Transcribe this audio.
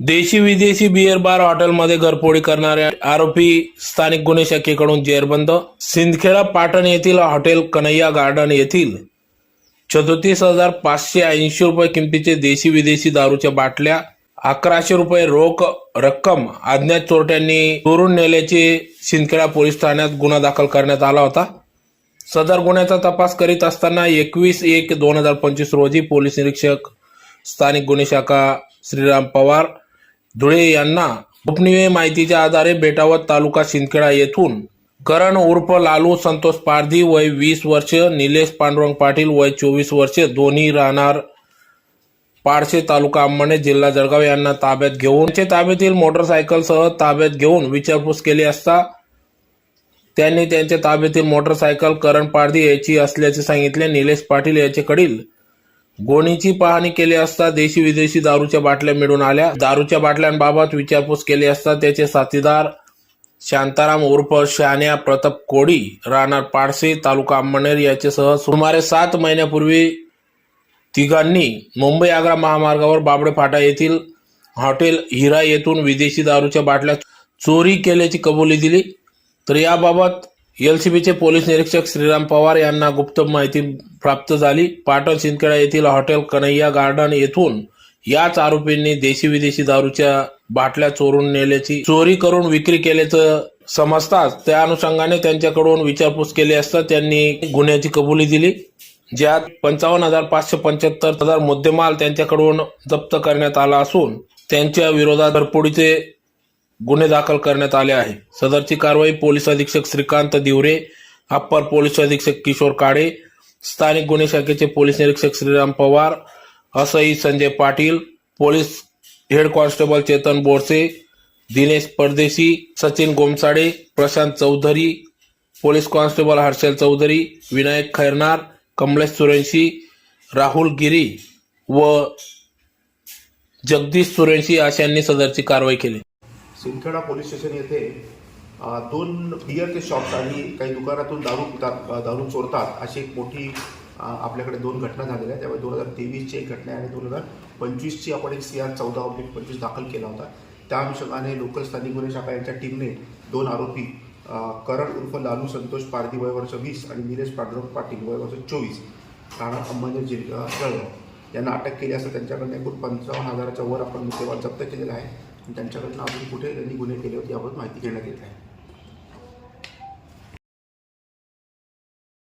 देशी विदेशी beer bar हॉटेलमध्ये घरफोडी करणाऱ्या आरोपी स्थानिक गुन्हे शाखेकडून जेरबंद. सिंदखेडा पाटण येथील हॉटेल कन्हैया गार्डन येथील 34,580 रुपये किमतीचे देशी विदेशी दारूच्या बाटल्या, 1100 रुपये रोख रक्कम अज्ञात चोरट्यांनी चोरून नेल्याचे सिंदखेडा पोलीस ठाण्यात गुन्हा दाखल करण्यात आला होता. सदर गुन्ह्याचा तपास करीत असताना 21/1/2025 रोजी पोलीस निरीक्षक स्थानिक गुन्हे शाखा श्रीराम पवार धुळे यांना गोपनीय माहितीच्या आधारे बेटावत तालुका सिंदखेडा येथून करण उर्फ लालू संतोष पारधी वय 20 वर्ष, निलेश पांडुरंग पाटील वय 24 वर्ष, दोन्ही राहणार पारसे तालुका अंबरनाथ जिल्हा जळगाव यांना ताब्यात घेऊन त्यांच्या ताब्यातील मोटरसायकलसह ताब्यात घेऊन विचारपूस केली असता त्यांनी त्यांच्या ताब्यातील मोटरसायकल करण पारधी याची असल्याचे सांगितले. निलेश पाटील याच्याकडील गोणीची पाहणी केली असता देशी विदेशी दारूच्या बाटल्या मिळून आल्या. दारूच्या बाटल्यांबाबत विचारपूस केली असता त्याचे साथीदार शांताराम उर्फ शान्या प्रताप कोडी राहणार पारसे तालुका अंबरनेर याच्यासह सुमारे 7 महिन्यापूर्वी तिघांनी मुंबई आग्रा महामार्गावर बाबडे फाटा येथील हॉटेल हिरा येथून विदेशी दारूच्या बाटल्या चोरी केल्याची कबुली दिली. तर याबाबत एलसीबीचे पोलीस निरीक्षक श्रीराम पवार यांना गुप्त माहिती प्राप्त झाली. पाटण सिंदखेडा येथील हॉटेल कन्हैया गार्डन येथून याच आरोपींनी देशी विदेशी दारूच्या बाटल्या चोरून नेल्याची चोरी करून विक्री केल्याचं समजताच त्या अनुषंगाने त्यांच्याकडून विचारपूस केली असता त्यांनी गुन्ह्याची कबुली दिली, ज्यात 55,575 मुद्देमाल त्यांच्याकडून जप्त करण्यात आला असून त्यांच्या विरोधात घरफोडीचे गुन्हे दाखल करण्यात आले आहे. सदरची कारवाई पोलीस अधीक्षक श्रीकांत दिवरे, अप्पर पोलीस अधीक्षक किशोर काळे, स्थानिक गुन्हे शाखेचे पोलीस निरीक्षक श्रीराम पवार, असई Sanjay Patil, police head constable Chetan Borse, Dinesh Pardeshi, Sachin Gomsade, Prashant Chaudhari, police constable Harshal Chaudhari, Vinayak Khairnar, Kamlesh Surenshi, Rahul Giri व जगदीश सुरेंशी अशांनी सदरची कारवाई केली. सिंदखेडा पोलीस स्टेशन येथे 2 बियरचे शॉप्स आणि काही दुकानातून दारू चोरतात अशी एक मोठी आपल्याकडे 2 घटना झालेल्या आहेत. त्यामुळे 2023ची एक घटना आणि 2025ची आपण एक CR 14/25 दाखल केला होता. त्या अनुषंगाने लोकल स्थानिक गुन्हे शाखा यांच्या टीमने 2 आरोपी करण उर्फ लालू संतोष पारधी वय वर्ष 20 आणि निलेश पांडुरंग पाटील वय वर्ष 24 राहणार अंबरनाथ जिल्हा जळगाव यांना अटक केली असता त्यांच्याकडनं एकूण 55,000च्या वर आपण मुद्देमाल जप्त केलेला आहे. त्यांच्याकडनं अजून कुठे त्यांनी गुन्हे केले होते याबाबत माहिती घेण्यात येत आहे.